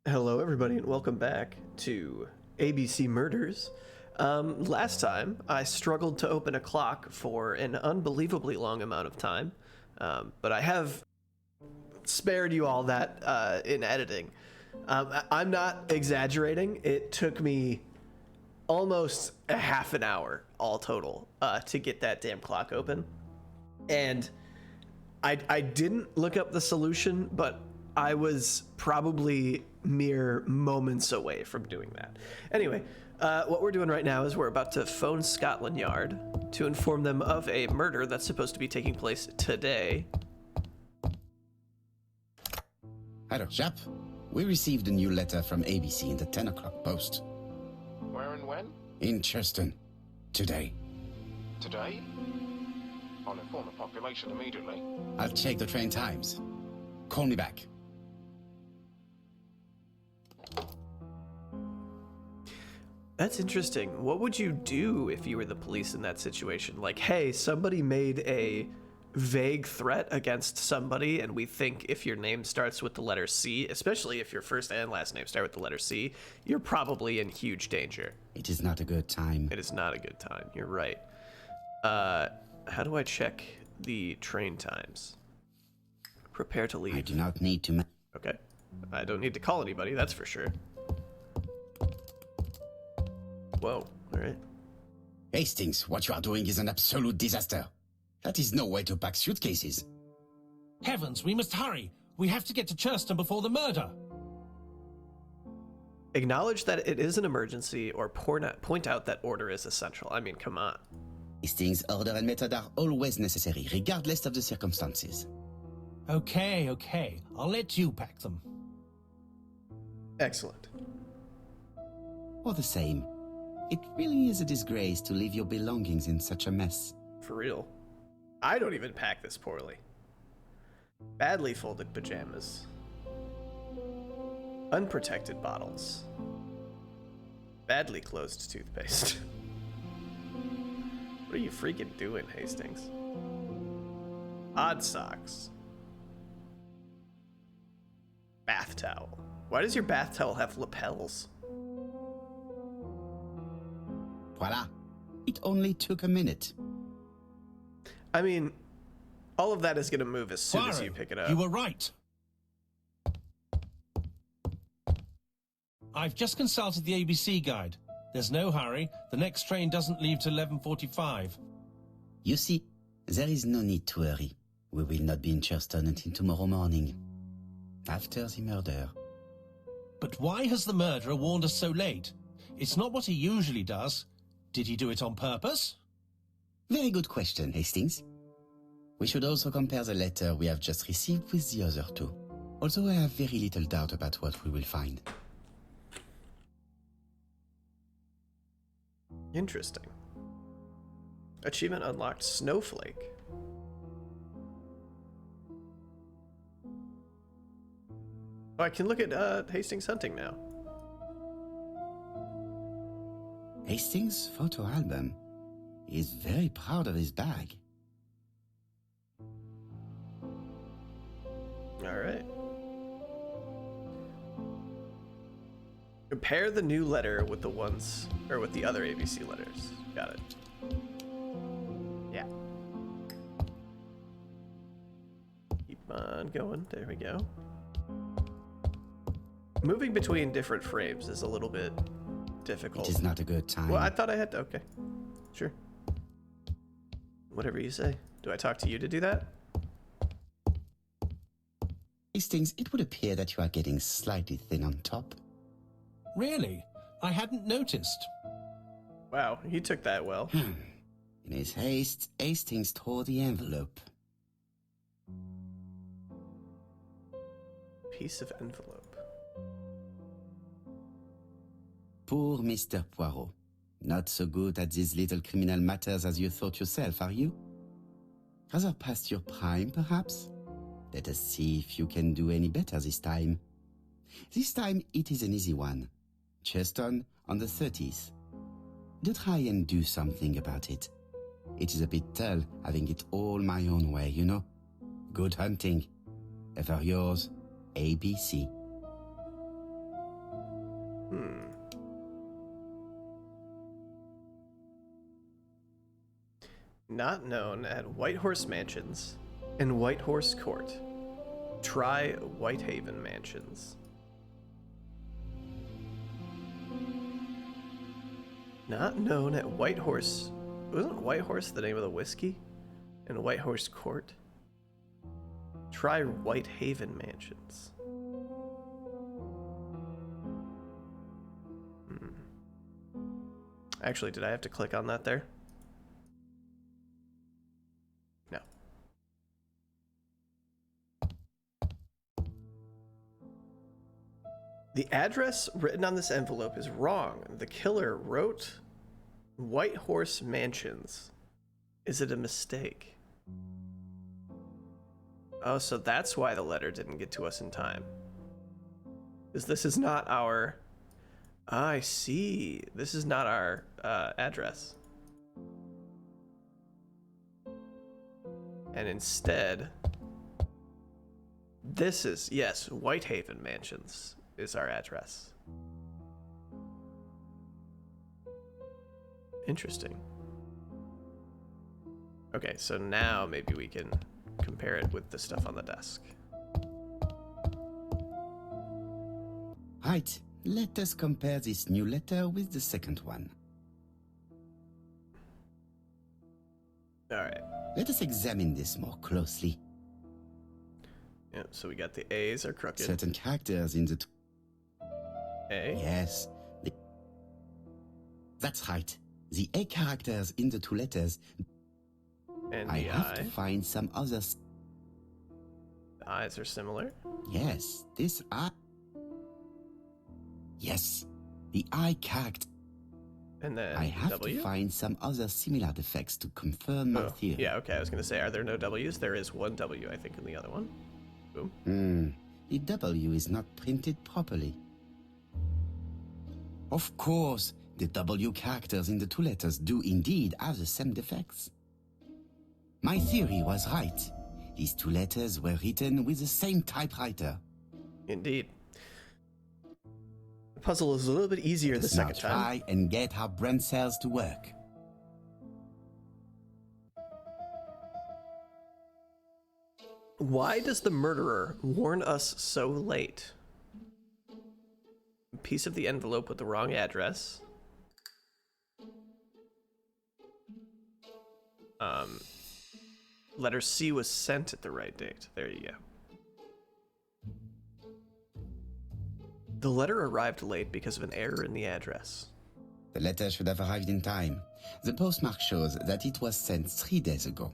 Hello, everybody, and welcome back to ABC Murders. Last time, I struggled to open a clock for an unbelievably long amount of time, but I have spared you all that in editing. I'm not exaggerating. It took me almost a half an hour all total to get that damn clock open. And I didn't look up the solution, but I was probably mere moments away from doing that. Anyway, what we're doing right now is we're about to phone Scotland Yard to inform them of a murder that's supposed to be taking place today. Hello, chap. We received a new letter from ABC in the 10 o'clock post. Where and when? In Cheston. Today. Today? I'll inform the population immediately. I'll check the train times. Call me back. That's interesting. What would you do if you were the police in that situation? Like, hey, somebody made a vague threat against somebody, and we think if your name starts with the letter C, especially if your first and last name start with the letter C, you're probably in huge danger. It is not a good time. It is not a good time. You're right. How do I check the train times? Prepare to leave. I do not need to... Okay. I don't need to call anybody, that's for sure. Whoa, alright. Hastings, what you are doing is an absolute disaster. That is no way to pack suitcases. Heavens, we must hurry. We have to get to Churston before the murder. Acknowledge that it is an emergency or point out that order is essential. I mean, come on. Hastings, order and method are always necessary, regardless of the circumstances. Okay. I'll let you pack them. Excellent. All the same, it really is a disgrace to leave your belongings in such a mess. For real. I don't even pack this poorly. Badly folded pajamas. Unprotected bottles. Badly closed toothpaste. What are you freaking doing, Hastings? Odd socks. Bath towel. Why does your bath towel have lapels? Voila. It only took a minute. I mean, all of that is going to move as soon as you pick it up. You were right. I've just consulted the ABC guide. There's no hurry. The next train doesn't leave till 11:45. You see, there is no need to hurry. We will not be in Churston until tomorrow morning. After the murder. But why has the murderer warned us so late? It's not what he usually does. Did he do it on purpose? Very good question, Hastings. We should also compare the letter we have just received with the other two. Although I have very little doubt about what we will find. Interesting. Achievement unlocked, Snowflake. Oh, I can look at Hastings hunting now. Hastings' photo album. He is very proud of his bag. Alright. Compare the new letter with the ones, or with the other ABC letters. Got it. Yeah. Keep on going. There we go. Moving between different frames is a little bit difficult. It is not a good time. Well, I thought I had to. Okay. Sure. Whatever you say. Do I talk to you to do that? Hastings, it would appear that you are getting slightly thin on top. Really? I hadn't noticed. Wow, he took that well. In his haste, Hastings tore the envelope. Piece of envelope. Poor Mr. Poirot. Not so good at these little criminal matters as you thought yourself, are you? Rather past your prime, perhaps? Let us see if you can do any better this time. This time it is an easy one. Cheston on the 30th. Do try and do something about it. It is a bit dull having it all my own way, you know. Good hunting. Ever yours, ABC. Not known at White Horse Mansions and White Horse Court. Try Whitehaven Mansions. Not known at White Horse. Wasn't White Horse the name of the whiskey? And White Horse Court? Try Whitehaven Mansions. Actually, did I have to click on that there? No. The address written on this envelope is wrong. The killer wrote White Horse Mansions. Is it a mistake? Oh, so that's why the letter didn't get to us in time. Because this is not our... I see. This is not our address. And instead, this is, yes, Whitehaven Mansions is our address. Interesting. Okay, so now maybe we can compare it with the stuff on the desk. Right. Let us compare this new letter with the second one. All right. Let us examine this more closely. Yeah, so we got the A's are crooked. Certain characters in the... A? Yes. That's right. The A characters in the two letters... And I the have I. to find some others. The I's are similar. Yes, this I... Yes, the I character. And then I have W? to find some other similar defects to confirm my theory. Yeah, okay, I was going to say, are there no W's? There is one W, I think, in the other one. Boom. The W is not printed properly. Of course, the W characters in the two letters do indeed have the same defects. My theory was right. These two letters were written with the same typewriter. Indeed. The puzzle is a little bit easier the second now try time. and get our brain cells to work. Why does the murderer warn us so late? A piece of the envelope with the wrong address. Letter C was sent at the right date. There you go. The letter arrived late because of an error in the address. The letter should have arrived in time. The postmark shows that it was sent 3 days ago.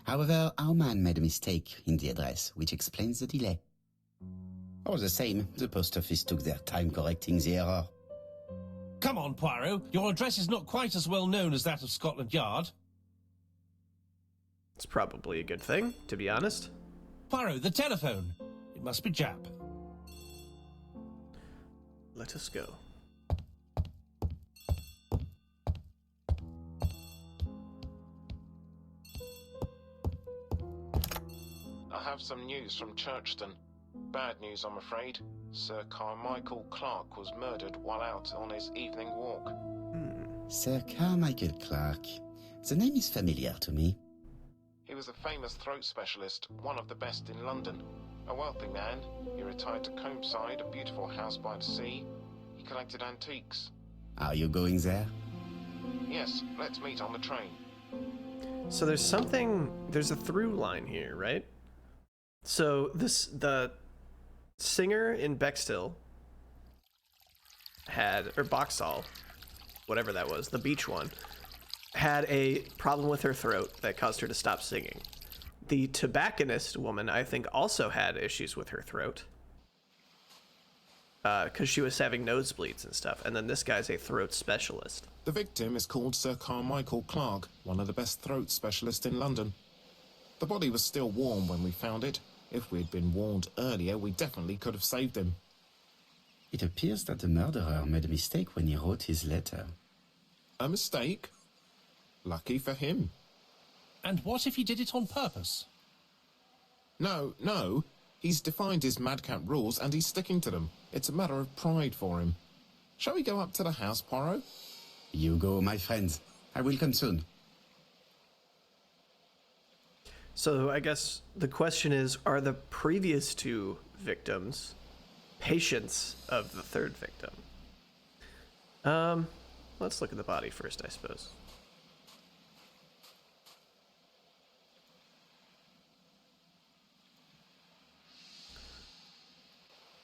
However, our man made a mistake in the address, which explains the delay. All the same, the post office took their time correcting the error. Come on, Poirot. Your address is not quite as well known as that of Scotland Yard. It's probably a good thing, to be honest. Poirot, the telephone. It must be Jap. Let us go. I have some news from Churchton. Bad news, I'm afraid. Sir Carmichael Clark was murdered while out on his evening walk. Sir Carmichael Clark. The name is familiar to me. He was a famous throat specialist, one of the best in London. A wealthy man, he retired to Combside, a beautiful house by the sea. He collected antiques. Are you going there? Yes, let's meet on the train. So there's a through line here, right? So the singer in Bexhill or Boxall, whatever that was, the beach one, had a problem with her throat that caused her to stop singing. The tobacconist woman, I think, also had issues with her throat because she was having nosebleeds and stuff. And then this guy's a throat specialist. The victim is called Sir Carmichael Clark, one of the best throat specialists in London. The body was still warm when we found it. If we'd been warned earlier, we definitely could have saved him. It appears that the murderer made a mistake when he wrote his letter. A mistake? Lucky for him. And what if he did it on purpose? No. He's defined his madcap rules and he's sticking to them. It's a matter of pride for him. Shall we go up to the house, Poirot? You go, my friends. I will come soon. So I guess the question is, are the previous two victims patients of the third victim? Let's look at the body first, I suppose.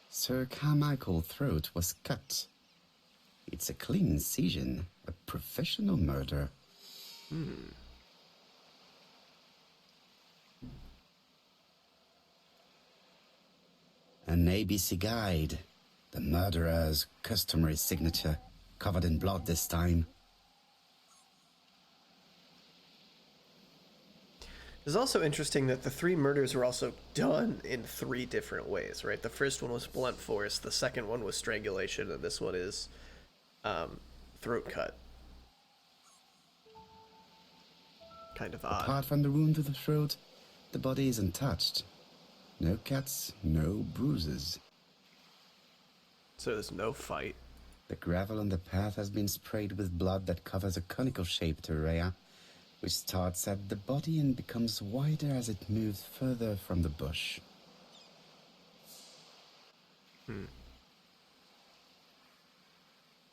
Sir Carmichael's throat was cut. It's a clean incision, a professional murder. An ABC guide. The murderer's customary signature, covered in blood this time. It's also interesting that the three murders were also done in three different ways, right? The first one was blunt force, the second one was strangulation, and this one is throat cut. Kind of odd. Apart from the wound to the throat, the body is untouched. No cuts, no bruises. So there's no fight. The gravel on the path has been sprayed with blood that covers a conical-shaped area, which starts at the body and becomes wider as it moves further from the bush.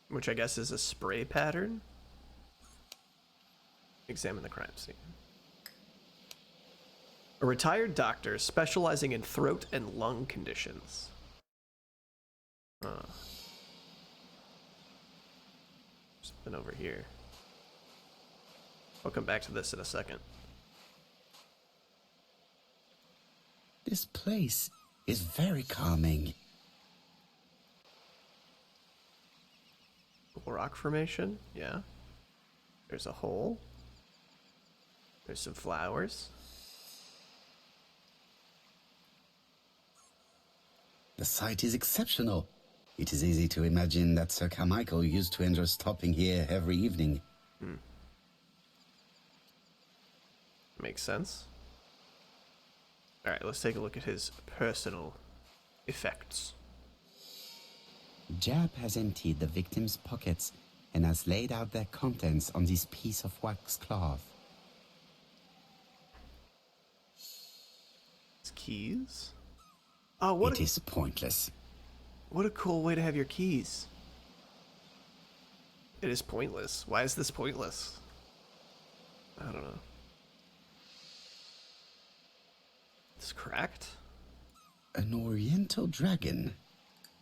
Which I guess is a spray pattern. Examine the crime scene. A retired doctor specializing in throat and lung conditions. Something over here. I'll come back to this in a second. This place is very calming. Rock formation, yeah. There's a hole. There's some flowers. The site is exceptional. It is easy to imagine that Sir Carmichael used to enjoy stopping here every evening. Makes sense. Alright, let's take a look at his personal effects. Jab has emptied the victim's pockets and has laid out their contents on this piece of wax cloth. His keys? Oh, It is pointless. what a cool way to have your keys. It is pointless. Why is this pointless? I don't know. It's cracked? An oriental dragon.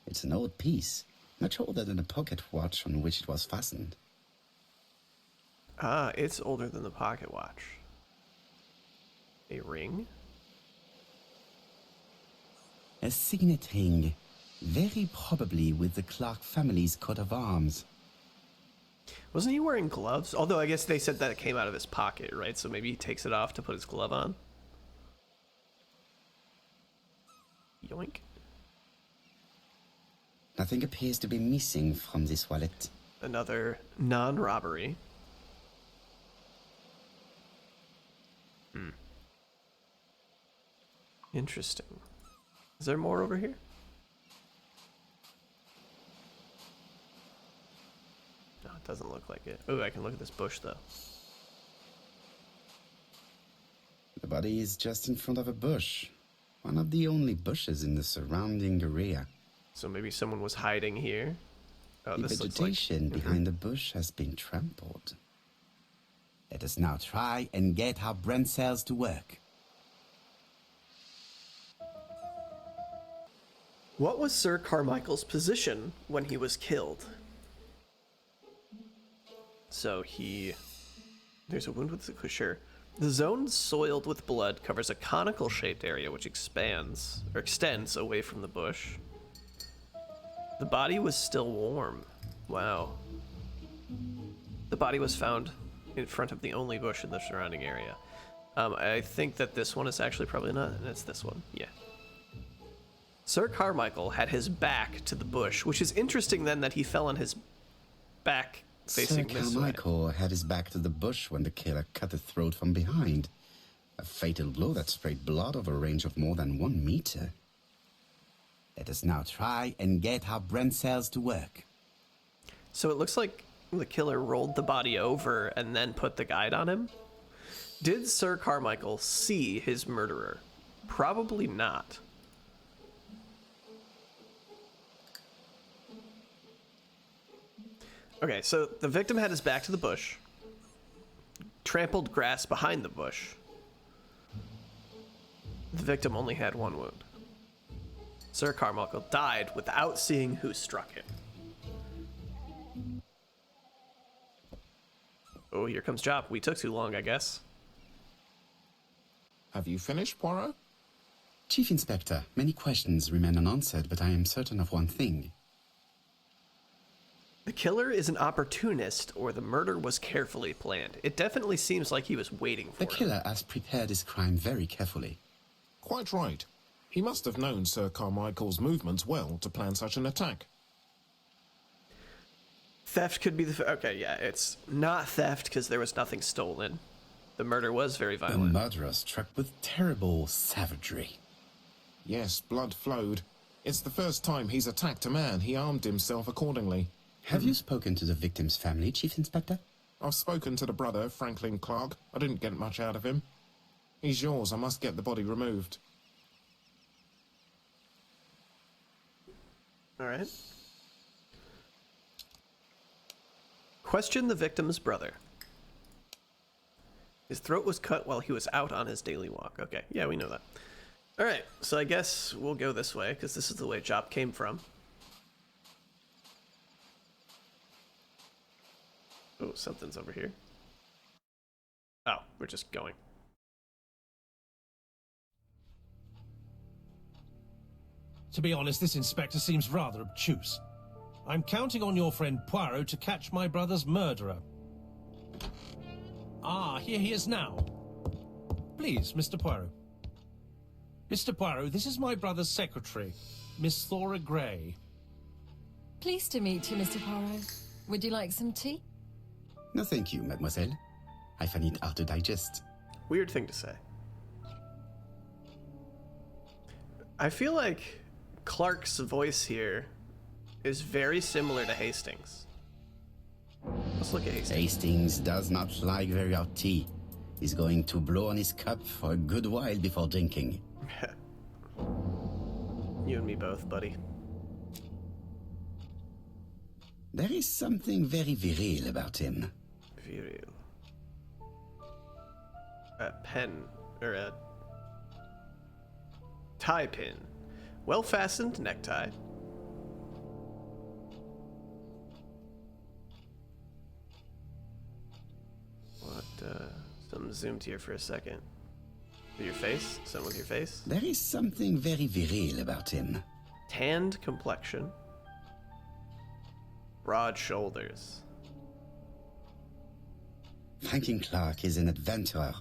It's an old piece, much older than the pocket watch on which it was fastened. Ah, it's older than the pocket watch. A ring? A signet ring, very probably with the Clark family's coat of arms. Wasn't he wearing gloves? Although I guess they said that it came out of his pocket, right? So maybe he takes it off to put his glove on. Yoink. Nothing appears to be missing from this wallet. Another non-robbery. Interesting. Is there more over here? No, it doesn't look like it. Oh, I can look at this bush, though. The body is just in front of a bush. One of the only bushes in the surrounding area. So maybe someone was hiding here. Oh, The this looks vegetation like... behind the bush has been trampled. Let us now try and get our brain cells to work. What was Sir Carmichael's position when he was killed? So there's a wound with the sure. The zone soiled with blood covers a conical-shaped area which extends away from the bush. The body was still warm. Wow. The body was found in front of the only bush in the surrounding area. I think that this one is actually probably not, and it's this one. Yeah. Sir Carmichael had his back to the bush, which is interesting then that he fell on his back facing Sir this way. Carmichael had his back to the bush when the killer cut his throat from behind. A fatal blow that sprayed blood over a range of more than 1 meter. Let us now try and get our brain cells to work. So it looks like the killer rolled the body over and then put the guide on him. Did Sir Carmichael see his murderer? Probably not. Okay, so the victim had his back to the bush, trampled grass behind the bush. The victim only had one wound. Sir Carmichael died without seeing who struck him. Oh, here comes Job. We took too long, I guess. Have you finished, Poirot? Chief Inspector, many questions remain unanswered, but I am certain of one thing. The killer is an opportunist, or the murder was carefully planned. It definitely seems like he was waiting for The it. killer has prepared his crime very carefully. Quite right. He must have known Sir Carmichael's movements well to plan such an attack. Theft could be the... Okay, yeah, it's not theft because there was nothing stolen. The murder was very The violent. murderer struck with terrible savagery. Yes, blood flowed. It's the first time he's attacked a man. He armed himself accordingly. Have you spoken to the victim's family, Chief Inspector? I've spoken to the brother, Franklin Clark. I didn't get much out of him. He's yours. I must get the body removed. All right. Question the victim's brother. His throat was cut while he was out on his daily walk. Okay, yeah, we know that. All right, so I guess we'll go this way because this is the way Job came from. Oh, something's over here. Oh, we're just going. To be honest, this inspector seems rather obtuse. I'm counting on your friend Poirot to catch my brother's murderer. Ah, here he is now. Please, Mr. Poirot. Mr. Poirot, this is my brother's secretary, Miss Thora Gray. Pleased to meet you, Mr. Poirot. Would you like some tea? No, thank you, mademoiselle. I find it hard to digest. Weird thing to say. I feel like Clark's voice here is very similar to Hastings. Let's look at Hastings. Hastings does not like very hot tea. He's going to blow on his cup for a good while before drinking. You and me both, buddy. There is something very viril about him. Viril. A pen, or a tie pin. Well-fastened necktie. What, something zoomed here for a second. With your face? Something with your face? There is something very viril about him. Tanned complexion. Broad shoulders. Franklin Clark is an adventurer,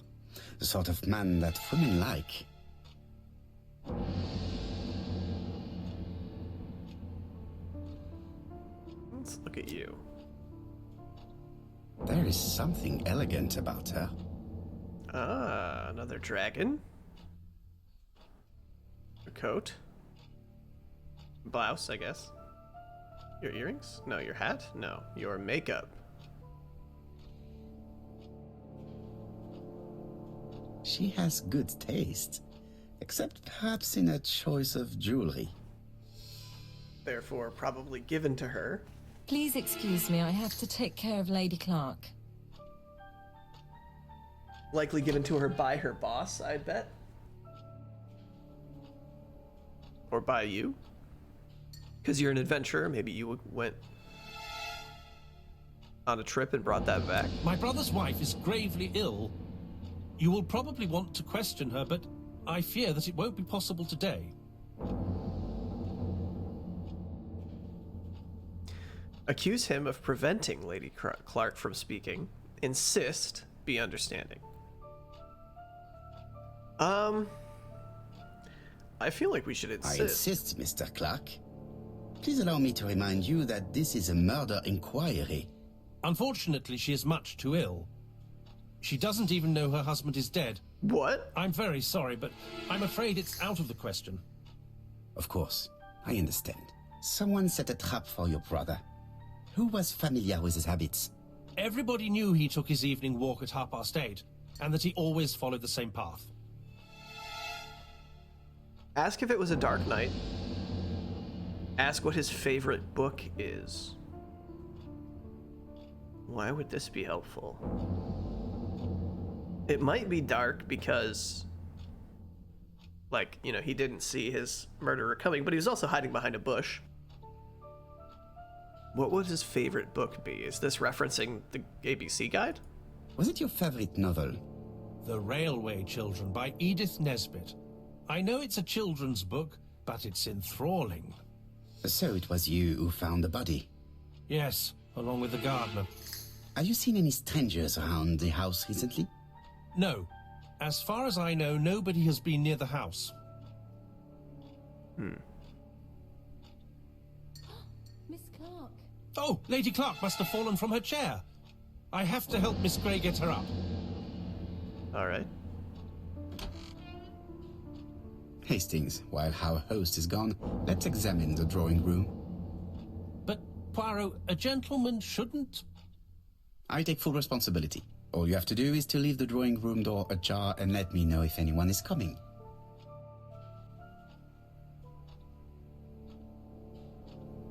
the sort of man that women like. Let's look at you. There is something elegant about her. Ah, another dragon. A coat. Blouse, I guess. Your earrings? No, your hat? No, your makeup. She has good taste, except perhaps in her choice of jewelry. Therefore, probably given to her. Please excuse me, I have to take care of Lady Clark. Likely given to her by her boss, I bet. Or by you. Because you're an adventurer, maybe you went on a trip and brought that back. My brother's wife is gravely ill. You will probably want to question her, but I fear that it won't be possible today. Accuse him of preventing Lady Clark from speaking. Insist, be understanding. I feel like we should I insist. insist, Mr. Clark. Please allow me to remind you that this is a murder inquiry. Unfortunately, she is much too ill. She doesn't even know her husband is dead. What? I'm very sorry, but I'm afraid it's out of the question. Of course, I understand. Someone set a trap for your brother. Who was familiar with his habits? Everybody knew he took his evening walk at 8:30, and that he always followed the same path. Ask if it was a dark night. Ask what his favorite book is. Why would this be helpful? It might be dark because, like, you know, he didn't see his murderer coming, but he was also hiding behind a bush. What would his favorite book be? Is this referencing the ABC guide? Was it your favorite novel? The Railway Children by Edith Nesbit. I know it's a children's book, but it's enthralling. So it was you who found the body. Yes, along with the gardener. Have you seen any strangers around the house recently? No. As far as I know, nobody has been near the house. Miss Clark. Oh, Lady Clark must have fallen from her chair. I have to help Miss Grey get her up. All right. Hastings, while our host is gone, let's examine the drawing room. But, Poirot, a gentleman shouldn't... I take full responsibility. All you have to do is to leave the drawing room door ajar and let me know if anyone is coming.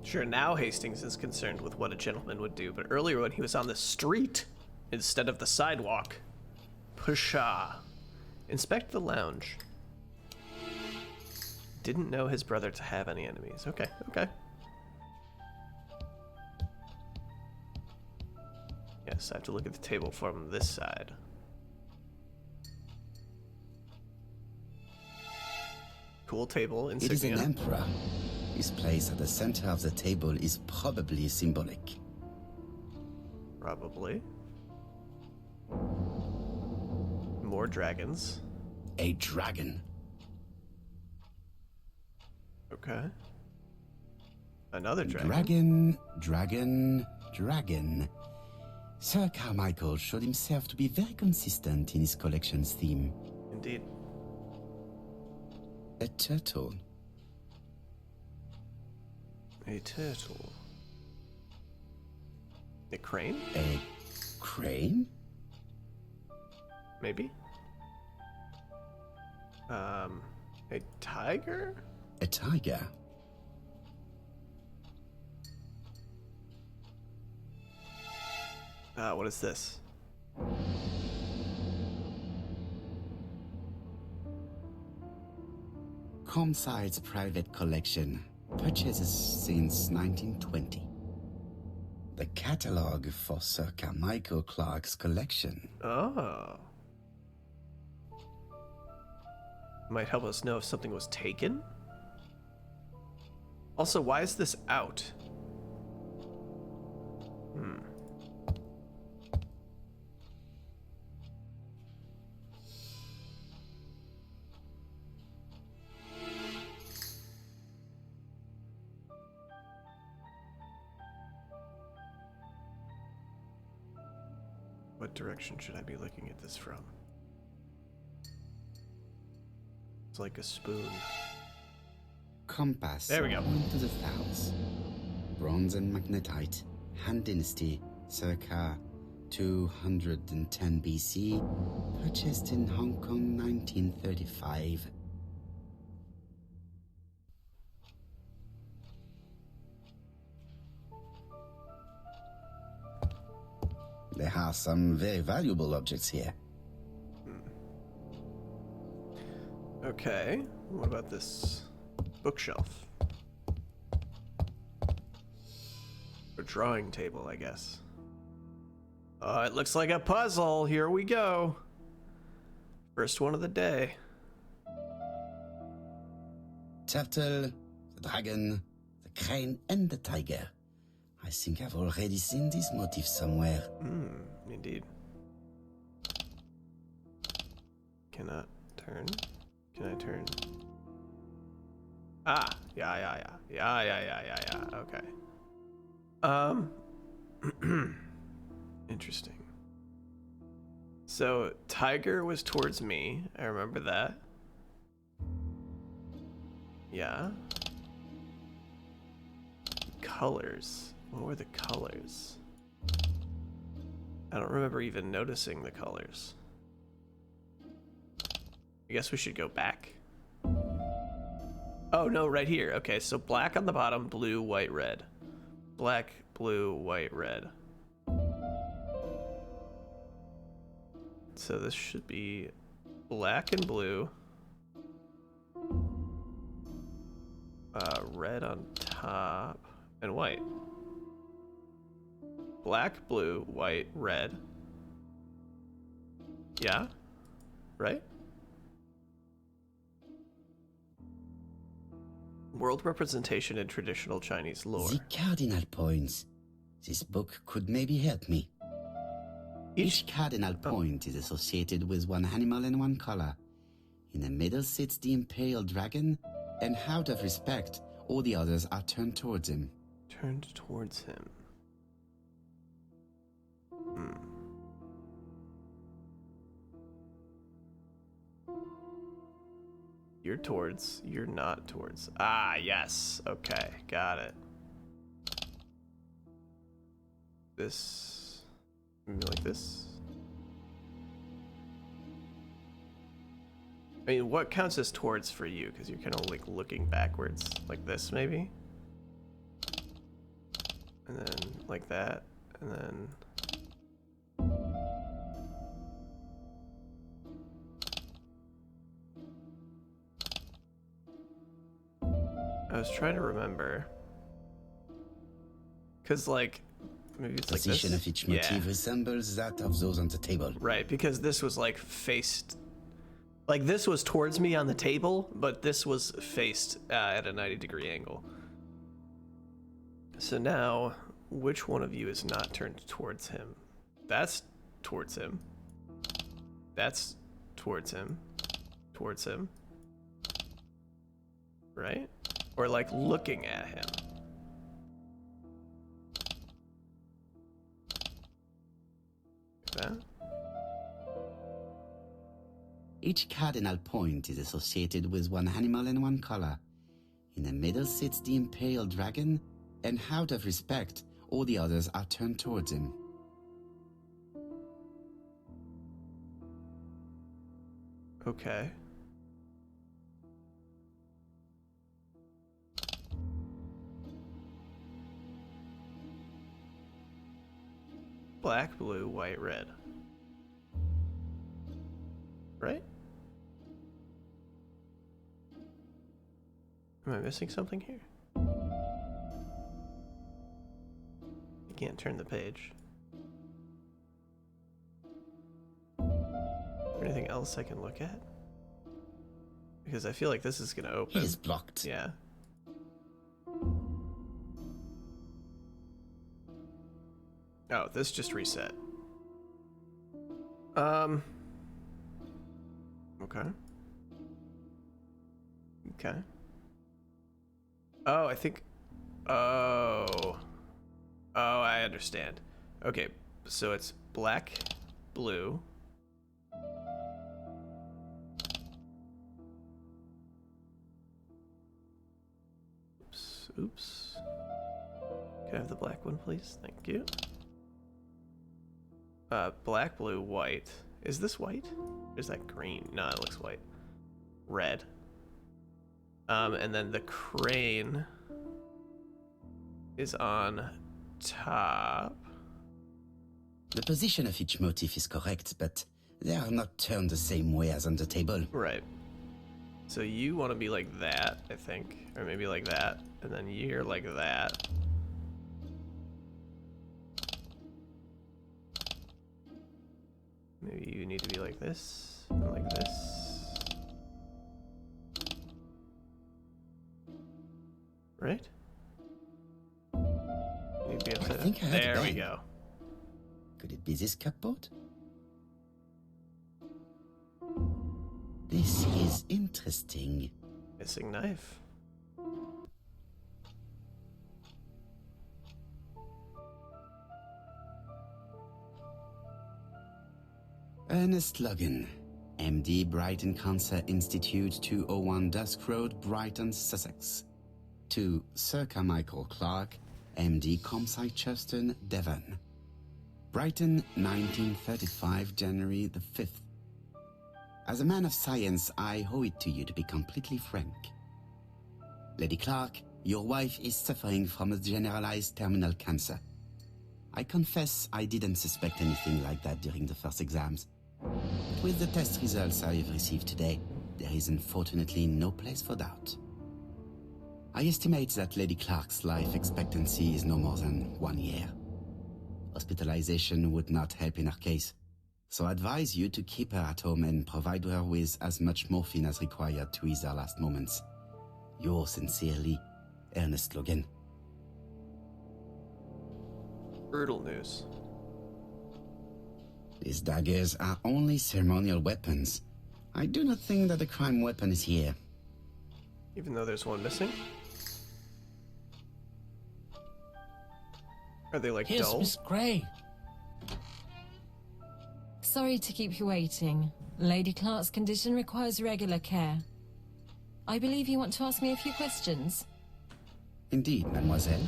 Sure, now Hastings is concerned with what a gentleman would do, but earlier when he was on the street instead of the sidewalk. Pshaw. Inspect the lounge. Didn't know his brother to have any enemies. Okay, okay. Yes, I have to look at the table from this side. Cool table, It is insignia. an emperor. His place at the center of the table is probably symbolic. Probably. More dragons. A dragon. Okay. Another dragon. Dragon. Sir Carmichael showed himself to be very consistent in his collection's theme. Indeed. A turtle. A turtle. A crane? A crane? Maybe? A tiger? A tiger. What is this? Comside's private collection. Purchases since 1920. The catalogue for Sir Carmichael Clark's collection. Oh. Might help us know if something was taken. Also, why is this out? What direction should I be looking at this from? It's like a spoon. Compass. There we go. Into the South. Bronze and magnetite. Han Dynasty. Circa 210 BC. Purchased in Hong Kong 1935. There are some very valuable objects here. Okay, what about this bookshelf? Or drawing table, I guess. Oh, it looks like a puzzle. Here we go. First one of the day. Turtle, the dragon, the crane, and the tiger. I think I've already seen this motif somewhere. Indeed. Cannot turn. Can I turn? Ah, yeah. Okay. Interesting. So, tiger was towards me. I remember that. Yeah. Colors. What were the colors? I don't remember even noticing the colors. I guess we should go back. Oh, no, right here. Okay, so black on the bottom, blue, white, red. Black, blue, white, red. So this should be black and blue. Red on top and white. Black, blue, white, red. Yeah? Right? World representation in traditional Chinese lore. The cardinal points. This book could maybe help me. Each cardinal point is associated with one animal and one color. In the middle sits the imperial dragon, and out of respect, all the others are turned towards him. Turned towards him. You're towards, you're not towards. Ah, yes. Okay, got it. This, maybe like this. I mean, what counts as towards for you? Because you're kind of like looking backwards, like this maybe? And then like that, and then... I was trying to remember. Because like, maybe it's like this. Position of each motif resembles that of those on the table. Right, because this was like faced... Like this was towards me on the table, but this was faced at a 90-degree angle. So now, which one of you is not turned towards him? That's towards him. That's towards him. Towards him. Right? Or like looking at him. Like that? Each cardinal point is associated with one animal and one color. In the middle sits the imperial dragon, and out of respect, all the others are turned towards him. Okay. Black, blue, white, red. Right? Am I missing something here? You can't turn the page. Is there anything else I can look at? Because I feel like this is gonna open. He is blocked. Yeah. Oh, this just reset. Okay. Okay. Oh, I think... Oh, I understand. Okay, so it's black, blue. Oops. Can I have the black one, please? Thank you. Black, blue, white. Is this white? Or is that green? No, it looks white. Red. And then the crane is on top. The position of each motif is correct, but they are not turned the same way as on the table. Right. So you want to be like that, I think. Or maybe like that. And then you're like that. Maybe you need to be like this, and like this. Right? You need to be upside I think I down. heard a There we bang. go. Could it be this cupboard? This is interesting. Missing knife. Ernest Logan, MD, Brighton Cancer Institute, 201 Dusk Road, Brighton, Sussex. To Sir Carmichael Clark, MD Comsite Chuston, Devon. Brighton, 1935, January the 5th. As a man of science, I owe it to you to be completely frank. Lady Clark, your wife is suffering from a generalized terminal cancer. I confess I didn't suspect anything like that during the first exams. But with the test results I have received today, there is unfortunately no place for doubt. I estimate that Lady Clark's life expectancy is no more than 1 year. Hospitalization would not help in her case, so I advise you to keep her at home and provide her with as much morphine as required to ease her last moments. Yours sincerely, Ernest Logan. Brutal news. These daggers are only ceremonial weapons. I do not think that the crime weapon is here. Even though there's one missing? Are they like Here's dull? Miss Grey. Sorry to keep you waiting. Lady Clark's condition requires regular care. I believe you want to ask me a few questions. Indeed, mademoiselle.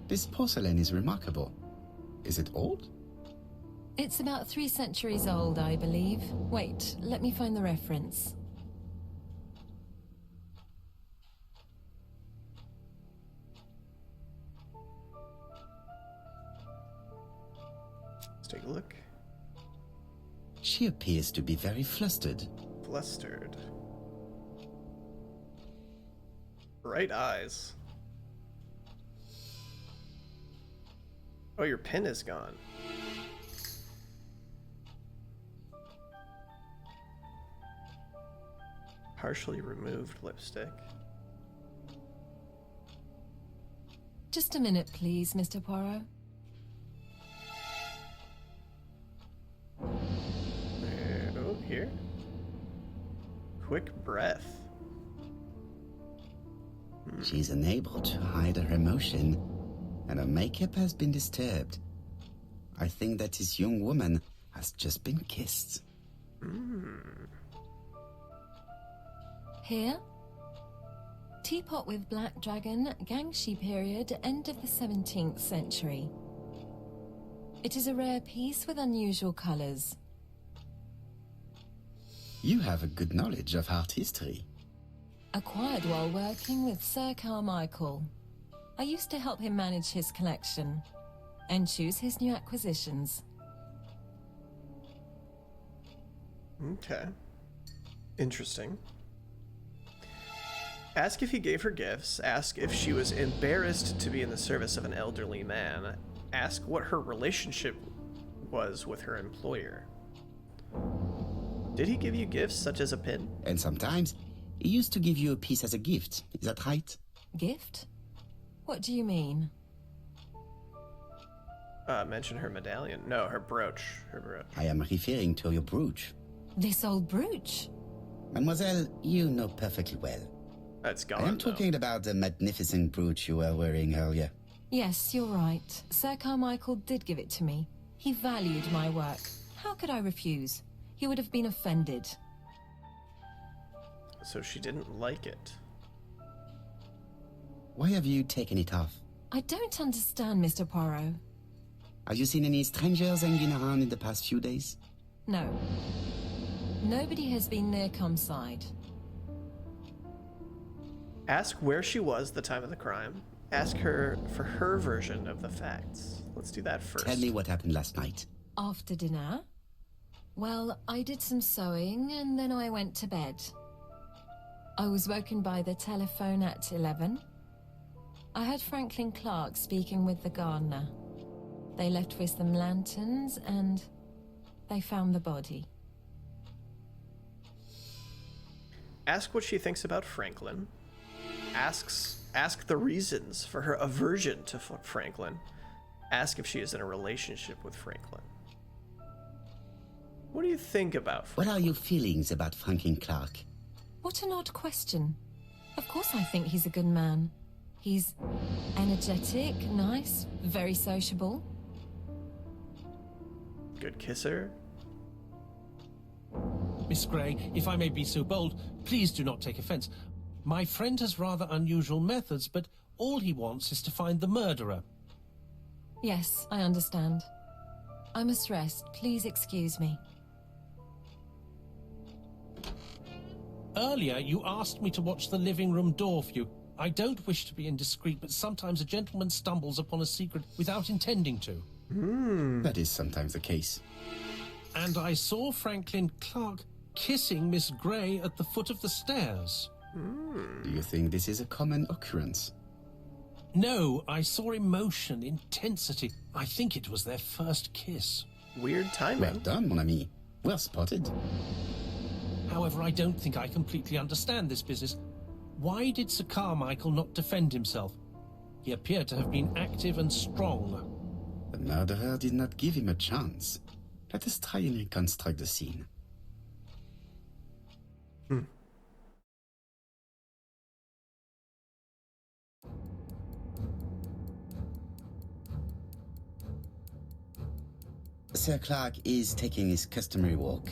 This porcelain is remarkable. Is it old? It's about 3 centuries old, I believe. Wait, let me find the reference. Let's take a look. She appears to be very flustered. Flustered. Bright eyes. Oh, your pen is gone. Partially removed lipstick. Just a minute, please, Mr. Poirot. Oh, here. Quick breath. She's unable to hide her emotion, and her makeup has been disturbed. I think that this young woman has just been kissed. Here. Teapot with black dragon, Gangshi period, end of the 17th century. It is a rare piece with unusual colors. You have a good knowledge of art history. Acquired while working with Sir Carmichael. I used to help him manage his collection and choose his new acquisitions. Okay. Interesting. Ask if he gave her gifts. Ask if she was embarrassed to be in the service of an elderly man. Ask what her relationship was with her employer. Did he give you gifts such as a pin? And sometimes, he used to give you a piece as a gift. Is that right? Gift? What do you mean? Mention her medallion. No, her brooch. Her brooch. I am referring to your brooch. This old brooch? Mademoiselle, you know perfectly well. That's gone. I am though. talking about the magnificent brooch you were wearing earlier. Yes, you're right. Sir Carmichael did give it to me. He valued my work. How could I refuse? He would have been offended. So she didn't like it. Why have you taken it off? I don't understand, Mr. Poirot. Have you seen any strangers hanging around in the past few days? No. Nobody has been near Cumside. Ask where she was the time of the crime. Ask her for her version of the facts. Let's do that first. Tell me what happened last night. After dinner? Well, I did some sewing and then I went to bed. I was woken by the telephone at 11. I heard Franklin Clark speaking with the gardener. They left with some lanterns and they found the body. Ask what she thinks about Franklin. Ask the reasons for her aversion to Franklin. Ask if she is in a relationship with Franklin. What do you think about Franklin? What are your feelings about Franklin Clark? What an odd question. Of course I think he's a good man. He's energetic, nice, very sociable. Good kisser? Miss Grey, if I may be so bold, please do not take offense. My friend has rather unusual methods, but all he wants is to find the murderer. Yes, I understand. I must rest. Please excuse me. Earlier, you asked me to watch the living room door for you. I don't wish to be indiscreet, but sometimes a gentleman stumbles upon a secret without intending to. That is sometimes the case. And I saw Franklin Clark kissing Miss Grey at the foot of the stairs. Do you think this is a common occurrence? No, I saw emotion, intensity. I think it was their first kiss. Weird timing. Well done, mon ami. Well spotted. However, I don't think I completely understand this business. Why did Sir Carmichael not defend himself? He appeared to have been active and strong. The murderer did not give him a chance. Let us try and reconstruct the scene. Sir Clark is taking his customary walk.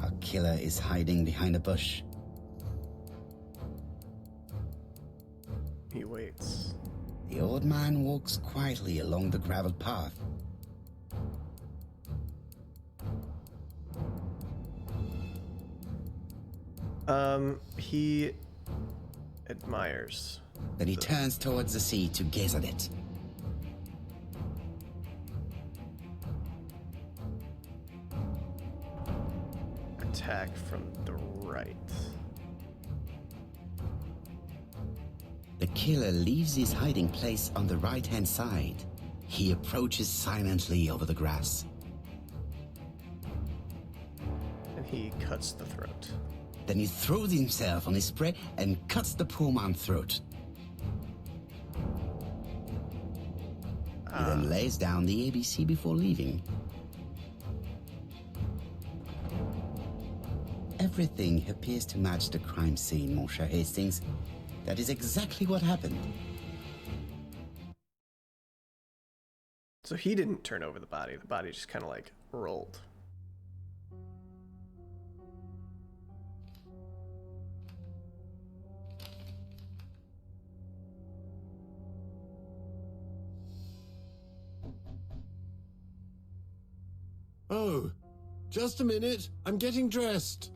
Our killer is hiding behind a bush. He waits. The old man walks quietly along the gravel path. He admires. Then he turns towards the sea to gaze at it. Attack from the right. The killer leaves his hiding place on the right-hand side. He approaches silently over the grass. And he cuts the throat. Then he throws himself on his prey and cuts the poor man's throat. He then lays down the ABC before leaving. Everything appears to match the crime scene, mon cher Hastings. That is exactly what happened. So he didn't turn over the body just kind of like rolled. Oh, just a minute. I'm getting dressed.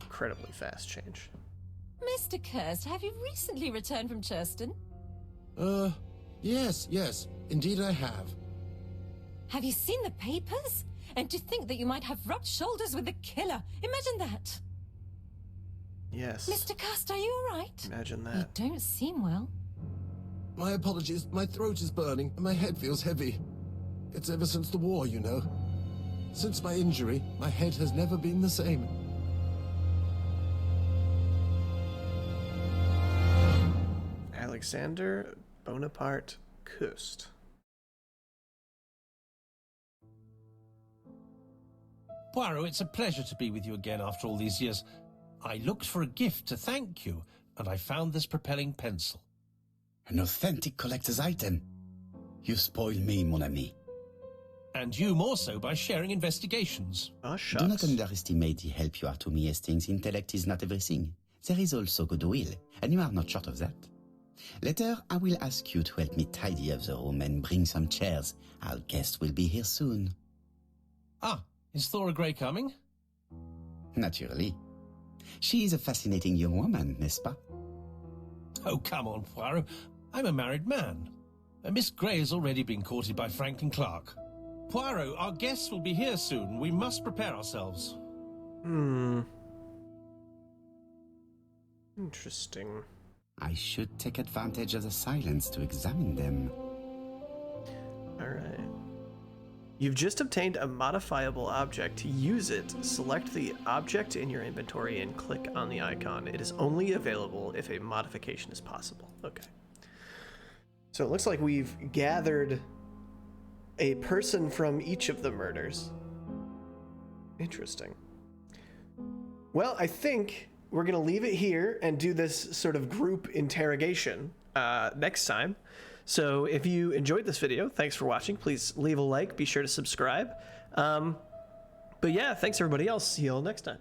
Incredibly fast change. Mr. Kirst, have you recently returned from Churston? Yes, indeed I have. Have you seen the papers? And to think that you might have rubbed shoulders with the killer. Imagine that. Yes. Mr. Kirst, are you all right? Imagine You that. don't seem well. My apologies. My throat is burning and my head feels heavy. It's ever since the war, you know. Since my injury, my head has never been the same. Alexander Bonaparte Kust. Poirot, it's a pleasure to be with you again after all these years. I looked for a gift to thank you, and I found this propelling pencil. An authentic collector's item. You spoil me, mon ami. And you more so by sharing investigations. Ah, Do not shucks. underestimate the help you are to me, Hastings. Intellect is not everything. There is also goodwill, and you are not short of that. Later, I will ask you to help me tidy up the room and bring some chairs. Our guest will be here soon. Ah, is Thora Grey coming? Naturally. She is a fascinating young woman, n'est-ce pas? Oh, come on, Poirot. I'm a married man. And Miss Grey has already been courted by Franklin Clark. Poirot, our guests will be here soon. We must prepare ourselves. Interesting. I should take advantage of the silence to examine them. All right. You've just obtained a modifiable object. To use it, select the object in your inventory and click on the icon. It is only available if a modification is possible. Okay. So it looks like we've gathered a person from each of the murders. Interesting. Well, I think we're going to leave it here and do this sort of group interrogation next time. So if you enjoyed this video, thanks for watching. Please leave a like, be sure to subscribe. But yeah, thanks everybody else. See you all next time.